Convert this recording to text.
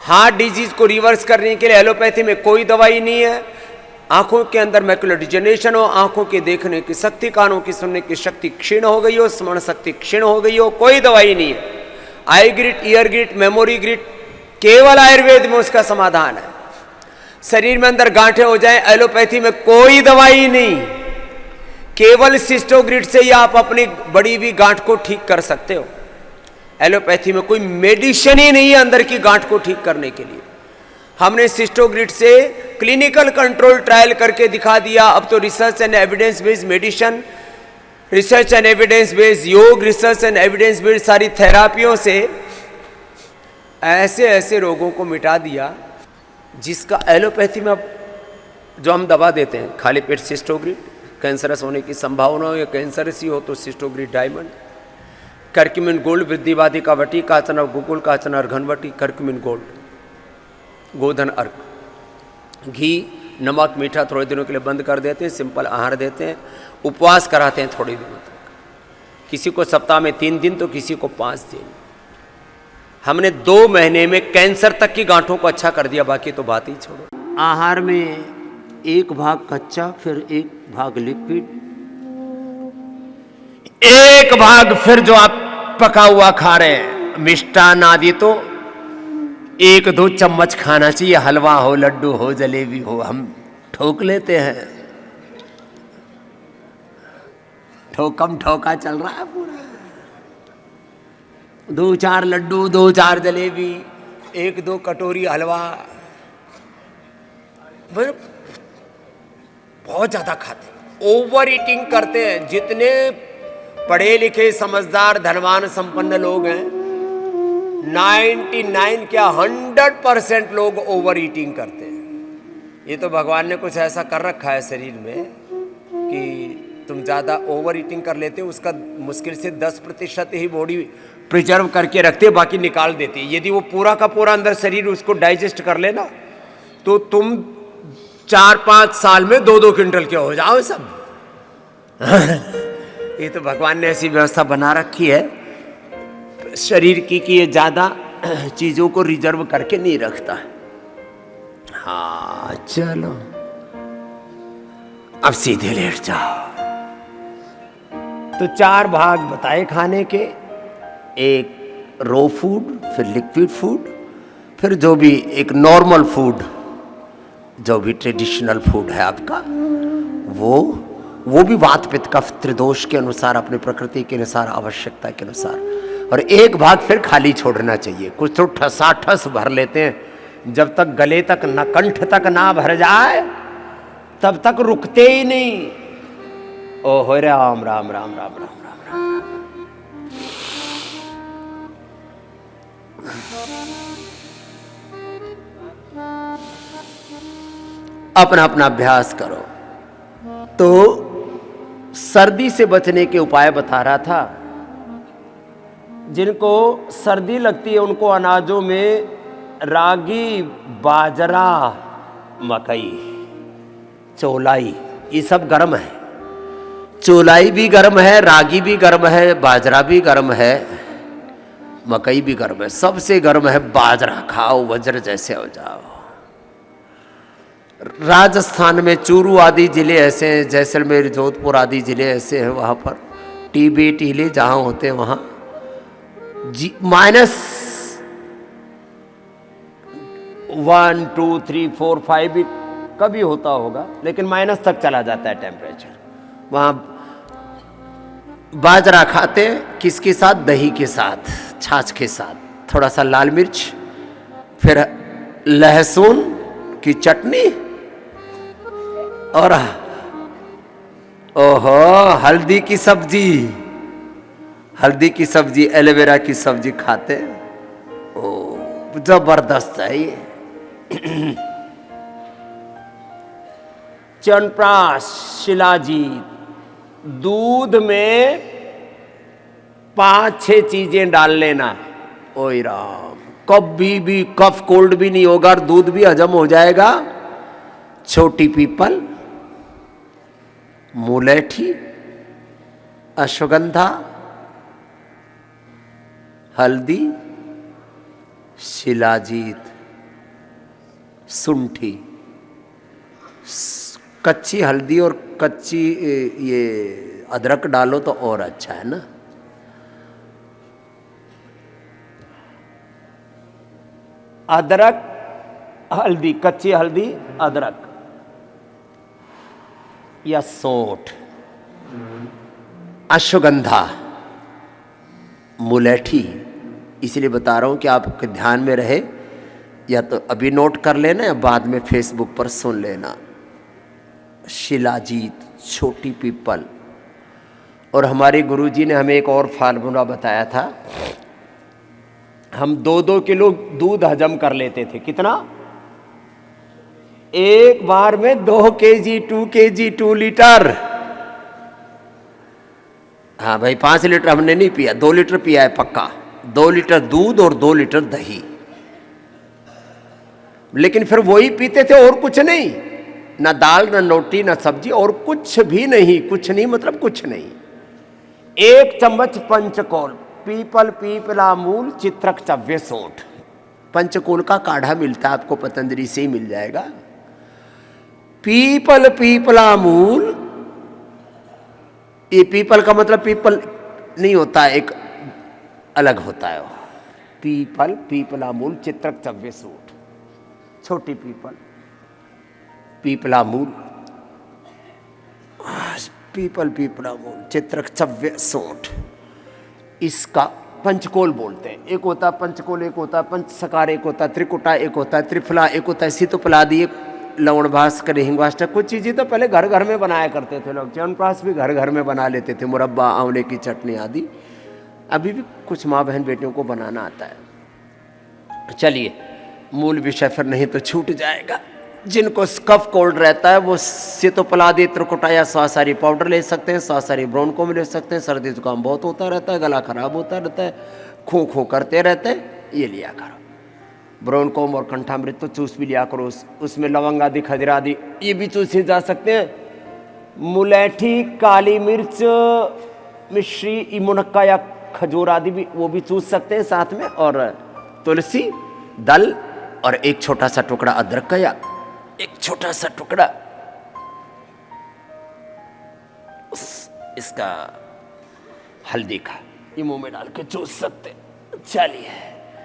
Heart disease को reverse करने के लिए एलोपैथी में कोई दवाई नहीं है। आंखों के अंदर मैकुलर डिजेनरेशन हो, आंखों की देखने की शक्ति, कानों की सुनने की शक्ति क्षीण हो गई हो, स्मरण शक्ति क्षीण हो गई हो, कोई दवाई नहीं है। Eye grit, ear grit, memory grit, केवल आयुर्वेद में उसका समाधान है। शरीर में अंदर गांठें हो जाएं, एलोपैथी में कोई दवाई नहीं, केवल सिस्टोग्रिड से ही आप अपनी बड़ी हुई गांठ को ठीक कर सकते हो। एलोपैथी में कोई मेडिसिन ही नहीं है अंदर की गांठ को ठीक करने के लिए। हमने सिस्टोग्रिड से क्लिनिकल कंट्रोल ट्रायल करके दिखा दिया। अब तो research and evidence based medicine, research and evidence based योग, रिसर्च एंड एविडेंस बेस्ड सारी थेरापियों से ऐसे ऐसे रोगों को मिटा दिया जिसका एलोपैथी में अब जो हम दवा देते हैं, खाली पेट सिस्टोग्रिड, कैंसरस होने की संभावना हो या कैंसरस ही हो तो सिस्टोग्रिड डायमंड, कर्क्यूमिन गोल्ड, वृद्धिवादी का वटी, काचन और गुकुल, काचन और घनवटी, कर्क्यूमिन गोल्ड, गोधन अर्क, घी, नमक, मीठा थोड़े दिनों के लिए बंद कर देते हैं, सिंपल आहार देते हैं, उपवास कराते हैं थोड़े दिनों तक, किसी को सप्ताह में 3 दिन तो किसी को 5 दिन। हमने 2 महीने में कैंसर तक की गांठों को अच्छा कर दिया, बाकी तो बात ही छोड़ो। आहार में 1 भाग कच्चा, फिर 1 भाग लिक्विड, 1 भाग फिर जो आप पका हुआ खा रहे हैं मिष्टान आदि, तो 1-2 चम्मच खाना चाहिए। हलवा हो, लड्डू हो, जलेबी हो, हम ठोक लेते हैं, ठोकम ठोका चल रहा है पूरा। 2-4 लड्डू, 2-4 जलेबी, 1-2 कटोरी हलवा, बहुत ज्यादा खाते हैं, ओवर ईटिंग करते हैं। जितने पढ़े लिखे समझदार धनवान संपन्न लोग हैं, 99 क्या 100% लोग ओवर ईटिंग करते हैं। ये तो भगवान ने कुछ ऐसा कर रखा है शरीर में कि तुम ज़्यादा ओवर ईटिंग कर लेते हो, उसका मुश्किल से 10% ही बॉडी प्रिजर्व करके रखते, बाकी निकाल देती है। यदि वो पूरा का पूरा अंदर शरीर उसको डाइजेस्ट कर लेना तो तुम 4-5 साल में 2-2 क्विंटल के हो जाओ सब। ये तो भगवान ने ऐसी व्यवस्था बना रखी है शरीर की कि ये ज़्यादा चीज़ों को रिजर्व करके नहीं रखता। हाँ चलो अब सीधे लेट जाओ। तो 4 भाग बताए खाने के, 1 रो फूड, फिर लिक्विड फूड, फिर जो भी एक नॉर्मल फूड, जो भी ट्रेडिशनल फूड है आपका, वो भी वात पित्त कफ त्रिदोष के अनुसार, अपनी प्रकृति के अनुसार, आवश्यकता के अनुसार। और 1 भाग फिर खाली छोड़ना चाहिए। कुछ तो ठसाठस भर लेते हैं, जब तक गले तक न, कंठ तक ना भर जाए तब तक रुकते ही नहीं। ओ हो राम राम राम राम राम राम राम। अपना अपना अभ्यास करो। तो सर्दी से बचने के उपाय बता रहा था। जिनको सर्दी लगती है उनको अनाजों में रागी, बाजरा, मकई, चौलाई, ये सब गर्म है। चौलाई भी गर्म है, रागी भी गर्म है, बाजरा भी गर्म है, मकई भी गर्म है। सबसे गर्म है बाजरा। खाओ, वज्र जैसे हो जाओ। राजस्थान में चूरू आदि जिले ऐसे हैं, जैसलमेर, जोधपुर आदि जिले ऐसे हैं, वहाँ पर टीबी टीले जहाँ होते हैं वहाँ -1, 2, 3, 4, 5 भी कभी होता होगा, लेकिन माइनस तक चला जाता है टेम्परेचर। वहाँ बाजरा खाते हैं, किसके साथ? दही के साथ, छाछ के साथ, थोड़ा सा लाल मिर्च, फिर लहसुन की चटनी, और ओहो हल्दी की सब्जी, हल्दी की सब्जी, एलोवेरा की सब्जी खाते। ओ जबरदस्त है ये। च्यवनप्राश, शिलाजीत, दूध में 5-6 चीजें डाल लेना। ओए राम, कभी भी कफ कोल्ड भी नहीं होगा और दूध भी हजम हो जाएगा। छोटी पीपल, मुलेठी, अश्वगंधा, हल्दी, शिलाजीत, शुंठी, कच्ची हल्दी और कच्ची ये अदरक डालो तो और अच्छा है ना। अदरक, हल्दी, कच्ची हल्दी, अदरक या सौंठ, अश्वगंधा, मुलेठी। इसलिए बता रहा हूं कि आपके ध्यान में रहे, या तो अभी नोट कर लेना या बाद में फेसबुक पर सुन लेना। शिलाजीत, छोटी पीपल। और हमारे गुरुजी ने हमें एक और फार्मूला बताया था, हम 2-2 किलो दूध हजम कर लेते थे। कितना? एक बार में 2 केजी, 2 केजी, 2 लीटर। हाँ भाई, 5 लीटर हमने नहीं पिया, 2 लीटर पिया है पक्का। 2 लीटर दूध और 2 लीटर दही। लेकिन फिर वही पीते थे और कुछ नहीं, ना दाल, ना रोटी, ना सब्जी, और कुछ भी नहीं। कुछ नहीं मतलब कुछ नहीं। 1 चम्मच पंचकोल, पीपल, पीपला मूल, चित्रक, चव्य, सोंठ। पंचकोल का काढ़ा मिलता है आपको, पतंजलि से ही मिल जाएगा। पीपल, पीपला मूल, ये पीपल का मतलब पीपल नहीं होता, एक अलग होता है वो। पीपल, पीपला मूल, चित्रक, चव्य, सोंठ। छोटी पीपल, पीपला मूल, पीपल, पीपला मूल, चित्रक, चव्य, सोंठ, इसका पंचकोल बोलते हैं। एक होता पंचकोल, एक होता पंचसकार, एक होता त्रिकुटा, एक होता त्रिफला, एक होता सीतोपलादी, एक लवण भास्कर, हिंगवाष्टक। कुछ चीजें तो पहले घर घर में बनाया करते थे लोग। च्यवनप्राश भी घर घर में बना लेते थे, मुरब्बा, आंवले की चटनी आदि। अभी भी कुछ माँ बहन बेटियों को बनाना आता है। चलिए, मूल विषय फिर नहीं तो छूट जाएगा। जिनको कफ कोल्ड रहता है वो सीतोपलादी, त्रिकुटा या स्वासारी पाउडर ले सकते हैं। स्वासारी ब्राउन को भी ले सकते हैं। सर्दी जुकाम बहुत होता रहता है, गला खराब होता रहता है, खो खो करते रहते हैं, ये लिया करो। ब्राउन कोम और कंठामृत तो चूस भी लिया करो। उसमें लवंग आदि, खजरा आदि ये भी चूसे जा सकते हैं। मुलेठी, काली मिर्च, मिश्री, मुनक्का या खजूर आदि भी, वो भी चूस सकते हैं साथ में। और तुलसी दल और एक छोटा सा टुकड़ा अदरक का, या एक छोटा सा टुकड़ा इसका हल्दी का, ये मुंह में डाल के चूस सकते। चलिए।